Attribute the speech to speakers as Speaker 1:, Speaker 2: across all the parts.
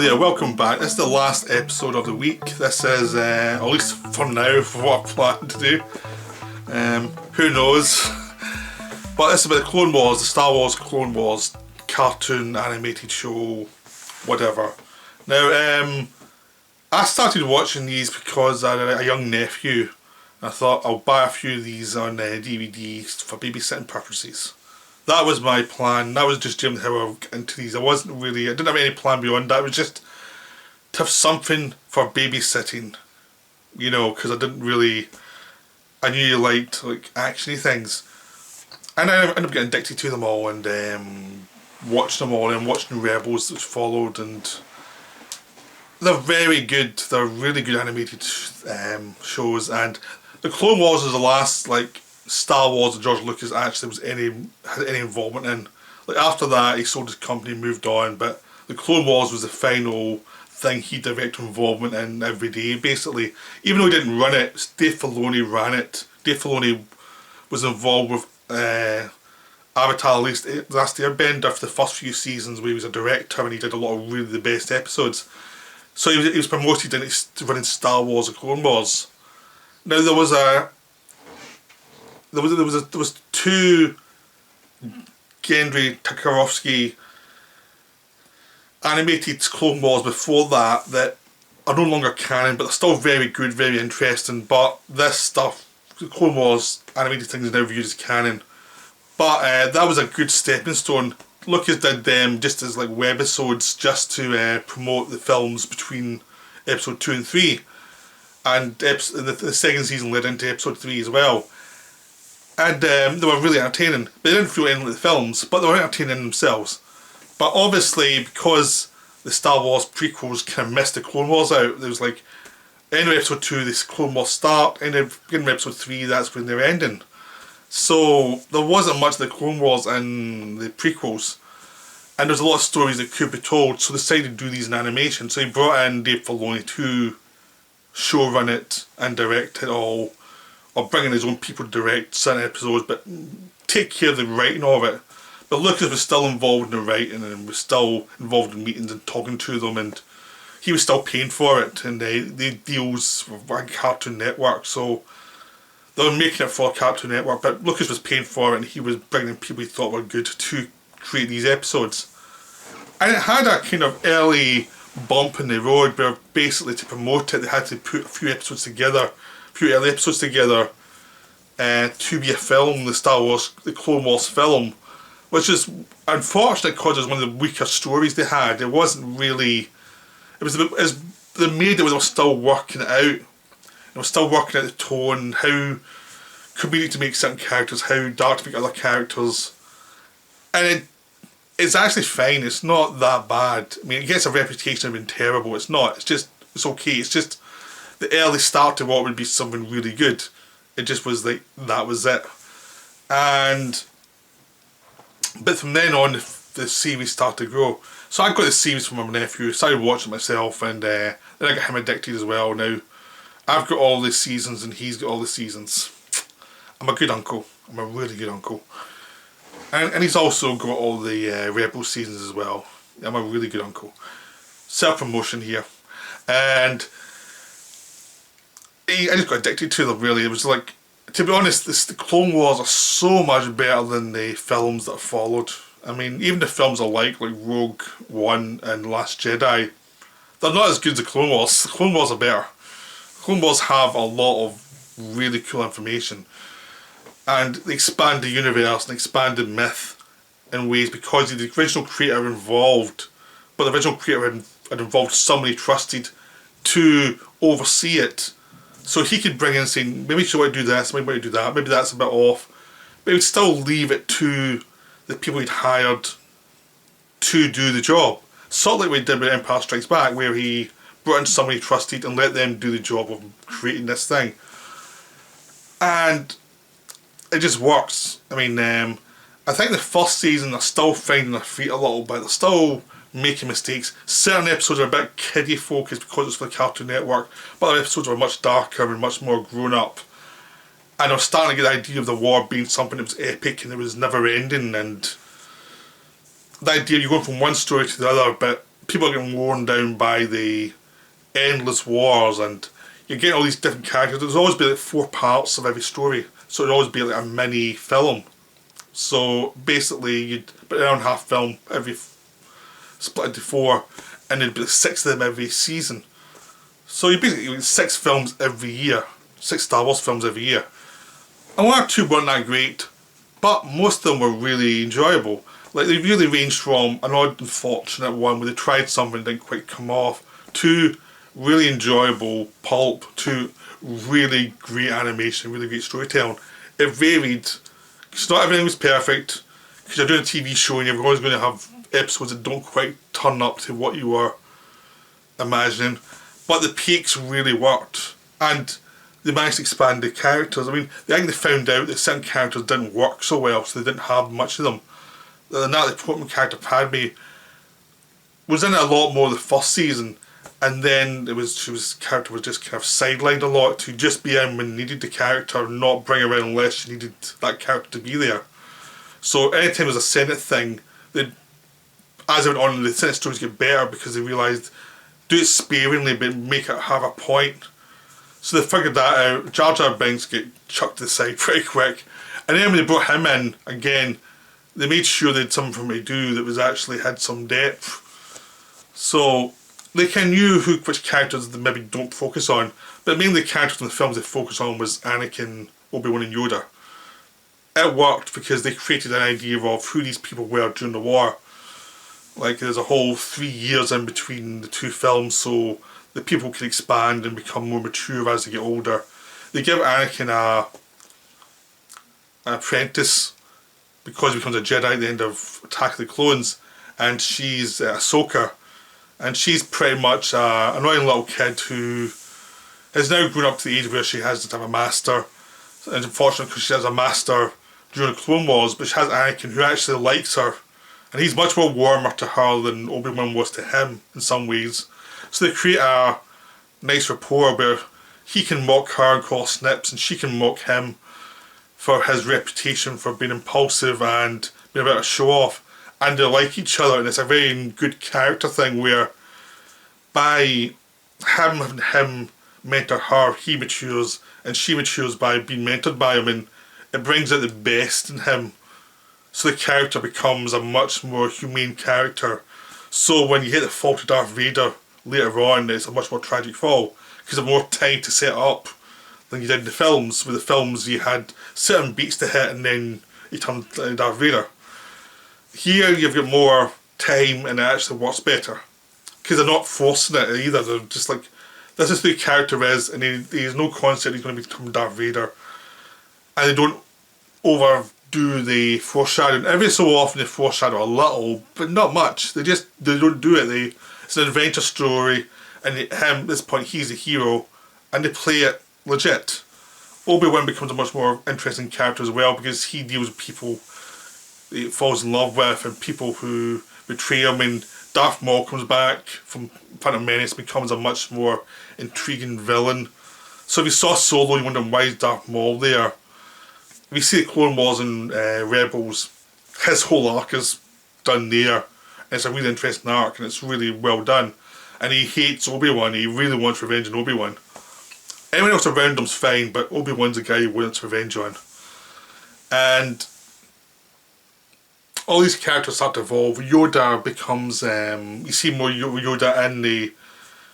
Speaker 1: there, welcome back. This is the last episode of the week. This is, at least for now, for what I plan to do. Who knows? But this is about the Clone Wars, the Star Wars Clone Wars cartoon, animated show, whatever. Now, I started watching these because I had a young nephew. I thought I'll buy a few of these on DVD for babysitting purposes. That was my plan. That was just generally how I would get into these. I didn't have any plan beyond that. It was just to have something for babysitting, you know, because I knew you liked like actiony things. And I ended up getting addicted to them all and watched them all and watching Rebels that followed, and they're very good. They're really good animated shows, and the Clone Wars is the last like Star Wars that George Lucas actually had any involvement in. Like after that, he sold his company, moved on, but the Clone Wars was the final thing he direct involvement in every day. Basically, even though he didn't run it, Dave Filoni ran it. Dave Filoni was involved with Avatar, at least Last Airbender, for the first few seasons, where he was a director and he did a lot of really the best episodes. So he was promoted into running Star Wars and Clone Wars. Now there was two Gendry Tartakovsky animated Clone Wars before that are no longer canon, but they're still very good, very interesting. But this stuff, the Clone Wars animated things, is now viewed as canon. But that was a good stepping stone. Lucas did them just as like webisodes, just to promote the films between episode 2 and 3, and the second season led into episode 3 as well. And they were really entertaining. They didn't feel anything like the films, but they were entertaining themselves. But obviously, because the Star Wars prequels kind of missed the Clone Wars out, there was like, end of episode 2, this Clone Wars start, end of beginning of episode 3, that's when they're ending. So there wasn't much of the Clone Wars in the prequels, and there's a lot of stories that could be told, so they decided to do these in animation. So he brought in Dave Filoni to showrun it and direct it all, or bring in his own people to direct certain episodes, but take care of the writing of it. But Lucas was still involved in the writing and was still involved in meetings and talking to them, and he was still paying for it, and they deals with Cartoon Network, so they were making it for Cartoon Network, but Lucas was paying for it and he was bringing people he thought were good to create these episodes. And it had a kind of early bump in the road where basically to promote it they had to put a few early episodes together to be a film, the Clone Wars film, which is unfortunate because it was one of the weaker stories they had. It wasn't really, they made it when they were still working it out. They were still working out the tone, how comedic to make certain characters, how dark to make other characters, and it's actually fine. It's not that bad. I mean, it gets a reputation of being terrible. It's not. It's okay. It's just the early start to what would be something really good. It just was like, that was it. But from then on, the series started to grow. So I got the series from my nephew, started watching it myself, and then I got him addicted as well. Now I've got all the seasons and he's got all the seasons. I'm a good uncle. I'm a really good uncle. And he's also got all the Rebel seasons as well. I'm a really good uncle. Self-promotion here. And I just got addicted to them, really. It was like, to be honest, the Clone Wars are so much better than the films that followed. I mean, even the films I like Rogue One and Last Jedi, they're not as good as the Clone Wars. The Clone Wars are better. The Clone Wars have a lot of really cool information, and they expand the universe and expand the myth in ways because the original creator involved, but the original creator had involved somebody trusted to oversee it. So he could bring in saying, maybe you should do this, maybe you do that, maybe that's a bit off, but he would still leave it to the people he'd hired to do the job. Sort of like what he did with Empire Strikes Back, where he brought in somebody he trusted and let them do the job of creating this thing. And it just works. I mean, I think the first season they're still finding their feet a little bit. They're still making mistakes. Certain episodes are a bit kiddie focused because it's for the Cartoon Network, but other episodes are much darker and much more grown up. And I was starting to get the idea of the war being something that was epic and it was never ending, and the idea of you going from one story to the other, but people are getting worn down by the endless wars, and you're getting all these different characters. There's always be like 4 parts of every story, so it'd always be like a mini film. So basically, you'd put an hour and a half film every split into 4, and there'd be like 6 of them every season. So you basically get 6 films every year, 6 Star Wars films every year. And 1 or 2 weren't that great, but most of them were really enjoyable. Like, they really ranged from an odd unfortunate one where they tried something and didn't quite come off, to really enjoyable pulp, to really great animation, really great storytelling. It varied, because not everything was perfect, because you're doing a TV show and you're always going to have episodes that don't quite turn up to what you were imagining, but the peaks really worked, and they managed to expand the characters. I mean, I think they found out that certain characters didn't work so well, so they didn't have much of them. The Natalie Portman character Padme was in it a lot more the first season, and then character was just kind of sidelined a lot to just be in when needed the character, not bring her in unless you needed that character to be there. So anytime there was a Senate thing, as it went on, the Senate stories get better because they realised do it sparingly but make it have a point. So they figured that out. Jar Jar Binks get chucked to the side pretty quick, and then when they brought him in again, they made sure they had something for him to do that was actually had some depth. So they kind of knew which characters they maybe don't focus on, but mainly the characters in the films they focus on was Anakin, Obi-Wan and Yoda. It worked because they created an idea of who these people were during the war. Like, there's a whole 3 years in between the 2 films, so the people can expand and become more mature as they get older. They give Anakin an apprentice, because he becomes a Jedi at the end of Attack of the Clones, and she's Ahsoka, and she's pretty much an annoying little kid who has now grown up to the age where she has to have a master. And unfortunately, because she has a master during the Clone Wars, but she has Anakin who actually likes her, and he's much more warmer to her than Obi-Wan was to him in some ways. So they create a nice rapport where he can mock her and call snips, and she can mock him for his reputation for being impulsive and being a bit of a show-off, and they like each other, and it's a very good character thing where by having him mentor her, he matures, and she matures by being mentored by him, and it brings out the best in him. So the character becomes a much more humane character. So when you hit the fall to Darth Vader later on, it's a much more tragic fall, because you have more time to set up than you did in the films. With the films you had certain beats to hit and then you turned into Darth Vader. Here you've got more time and it actually works better, because they're not forcing it either. They're just like, this is who the character is, and there's no concept he's going to become Darth Vader, and they don't overdo the foreshadowing. Every so often they foreshadow a little, but not much. They don't do it. It's an adventure story, and him at this point he's a hero, and they play it legit. Obi-Wan becomes a much more interesting character as well, because he deals with people he falls in love with and people who betray him. And Darth Maul comes back from Phantom Menace, becomes a much more intriguing villain. So if you saw Solo, you wonder why is Darth Maul there. If you see the Clone Wars and Rebels, his whole arc is done there. And it's a really interesting arc, and it's really well done. And he hates Obi-Wan. He really wants revenge on Obi-Wan. Anyone else around him's fine, but Obi-Wan's the guy he wants revenge on. And all these characters start to evolve. Yoda becomes, you see more Yoda in the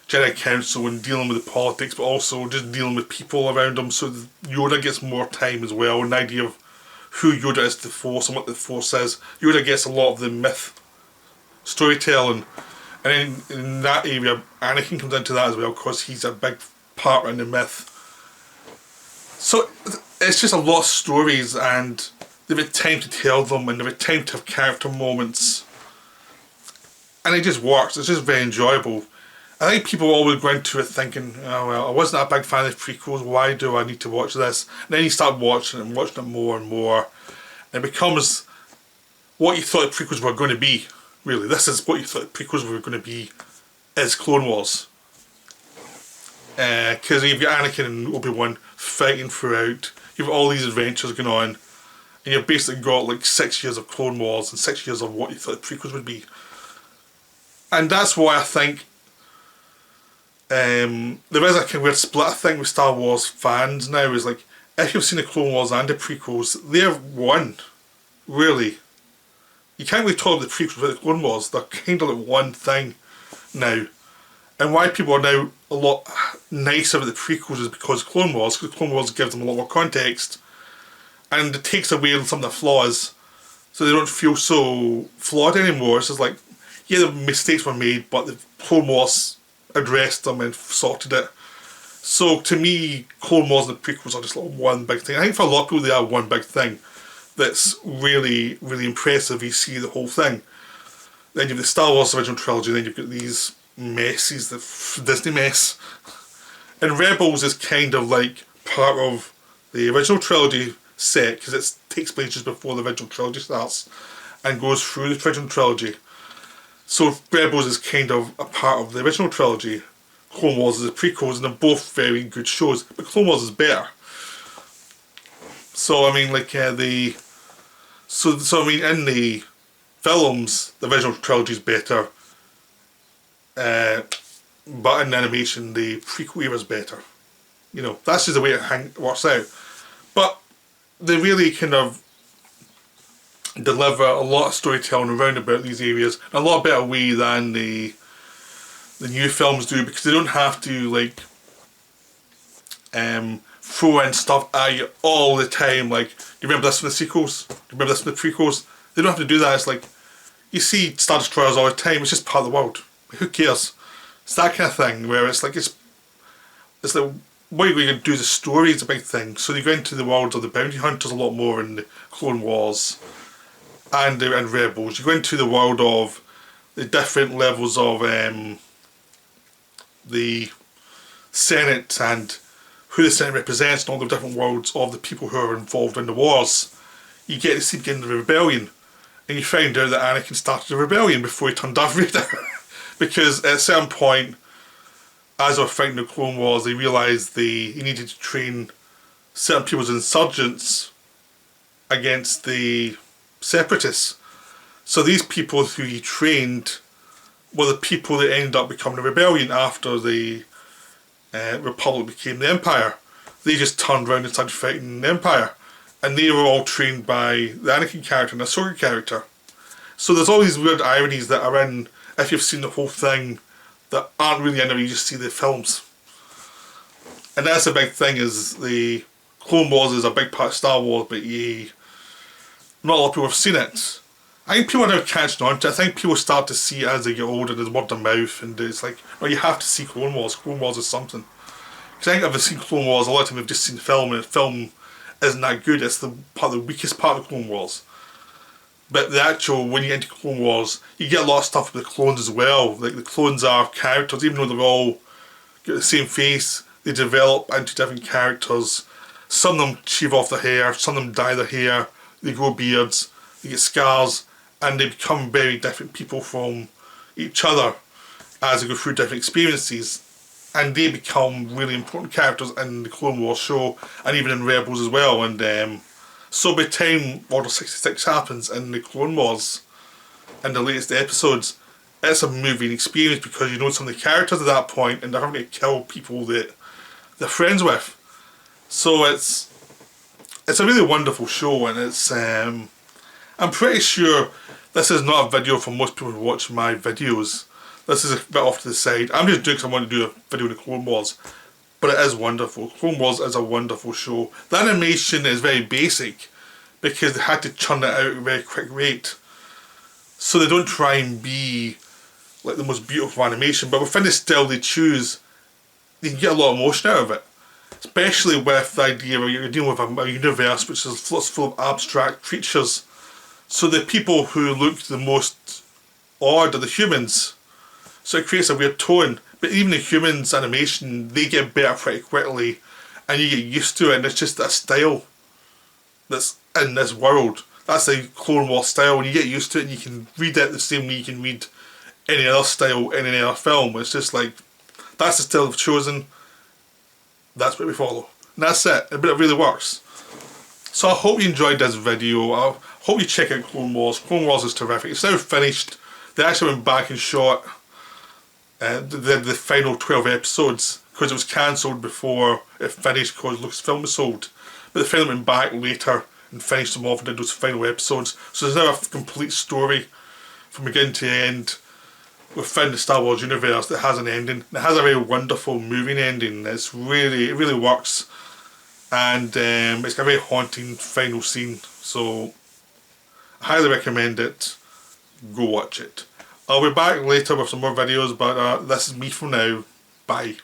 Speaker 1: Jedi Council and dealing with the politics, but also just dealing with people around him. So Yoda gets more time as well, an idea of who Yoda is to the Force and what the Force is. Yoda gets a lot of the myth storytelling. And in that area, Anakin comes into that as well, because he's a big part in the myth. So it's just a lot of stories, and they've had time to tell them, and they've had time to have character moments, and it just works. It's just very enjoyable. I think people always go into it thinking, oh well, I wasn't a big fan of prequels, why do I need to watch this? And then you start watching it and watching it more and more, and it becomes what you thought the prequels were going to be. Really, this is what you thought the prequels were going to be, is Clone Wars. Because you've got Anakin and Obi-Wan fighting throughout, you've got all these adventures going on, and you've basically got like 6 years of Clone Wars and 6 years of what you thought the prequels would be. And that's why I think there is a kind of weird split, I think, with Star Wars fans now, is like, if you've seen the Clone Wars and the prequels, they're one, really. You can't really talk about the prequels with the Clone Wars, they're kind of like one thing now. And why people are now a lot nicer with the prequels is because Clone Wars gives them a lot more context, and it takes away some of the flaws, so they don't feel so flawed anymore. It's just like, yeah, the mistakes were made, but the Clone Wars addressed them and sorted it. So to me, Clone Wars and the prequels are just like one big thing. I think for a lot of people they are one big thing that's really, really impressive. You see the whole thing. Then you have the Star Wars original trilogy, then you've got these messes, the Disney mess. And Rebels is kind of like part of the original trilogy set, because it takes place just before the original trilogy starts and goes through the original trilogy. So Rebels is kind of a part of the original trilogy. Clone Wars is the prequels, and they're both very good shows, but Clone Wars is better. So I mean, like so I mean, in the films, the original trilogy is better, but in animation, the prequel era is better. You know, that's just the way it works out. But they really kind of deliver a lot of storytelling around about these areas in a lot better way than the new films do, because they don't have to like throw in stuff at you all the time. Like, do you remember this from the sequels? Do you remember this from the prequels? They don't have to do that. It's like, you see Star Destroyers all the time. It's just part of the world. Who cares? It's that kind of thing where it's like it's like, what are you going to do? The story is a big thing. So you go into the world of the bounty hunters a lot more in the Clone Wars and Rebels. You go into the world of the different levels of the Senate and who the Senate represents and all the different worlds of the people who are involved in the wars. You get to see the beginning of the rebellion, and you find out that Anakin started a rebellion before he turned Darth Vader. Because at a certain point, as they were fighting the Clone Wars, they realised he needed to train certain people as insurgents against the Separatists. So these people who he trained were the people that ended up becoming a rebellion after the Republic became the Empire. They just turned around and started fighting the Empire. And they were all trained by the Anakin character and the Ahsoka character. So there's all these weird ironies that are in, if you've seen the whole thing, that aren't really in there, you just see the films. And that's the big thing, is the Clone Wars is a big part of Star Wars, but not a lot of people have seen it. I think people are now catching on to it. I think people start to see it as they get older, there's word of mouth, and it's like, no, you have to see Clone Wars. Clone Wars is something. Because I think if I've seen Clone Wars, a lot of time I've just seen the film, and the film isn't that good. It's the weakest part of Clone Wars. But the actual, when you get into Clone Wars, you get a lot of stuff with the clones as well. Like, the clones are characters, even though they're all got the same face, they develop into different characters. Some of them shave off their hair, some of them dye their hair, they grow beards, they get scars, and they become very different people from each other as they go through different experiences. And they become really important characters in the Clone Wars show, and even in Rebels as well. And so by the time Order 66 happens in the Clone Wars, in the latest episodes, it's a moving experience, because you know some of the characters at that point, and they're having to kill people that they're friends with. So it's a really wonderful show, and it's I'm pretty sure this is not a video for most people who watch my videos. This is a bit off to the side. I'm just doing it because I want to do a video on the Clone Wars. But it is wonderful. Clone Wars is a wonderful show. The animation is very basic, because they had to churn it out at a very quick rate. So they don't try and be like the most beautiful animation, but within the style they choose, you can get a lot of emotion out of it. Especially with the idea where you're dealing with a universe which is full of abstract creatures. So the people who look the most odd are the humans. So it creates a weird tone. But even the humans' animation, they get better pretty quickly, and you get used to it, and it's just that style that's in this world. That's the Clone Wars style, and you get used to it, and you can read it the same way you can read any other style in any other film. It's just like, that's the style they've chosen, that's what we follow. And that's it, but it really works. So I hope you enjoyed this video. I hope you check out Clone Wars. Clone Wars is terrific. It's now finished. They actually went back and shot the final 12 episodes, because it was cancelled before it finished because Lucasfilm was sold. But the film went back later and finished them off and did those final episodes. So there's now a complete story from beginning to end within the Star Wars universe that has an ending. It has a very wonderful moving ending. It really works, and it's got a very haunting final scene. So I highly recommend it. Go watch it. I'll be back later with some more videos, but this is me for now. Bye.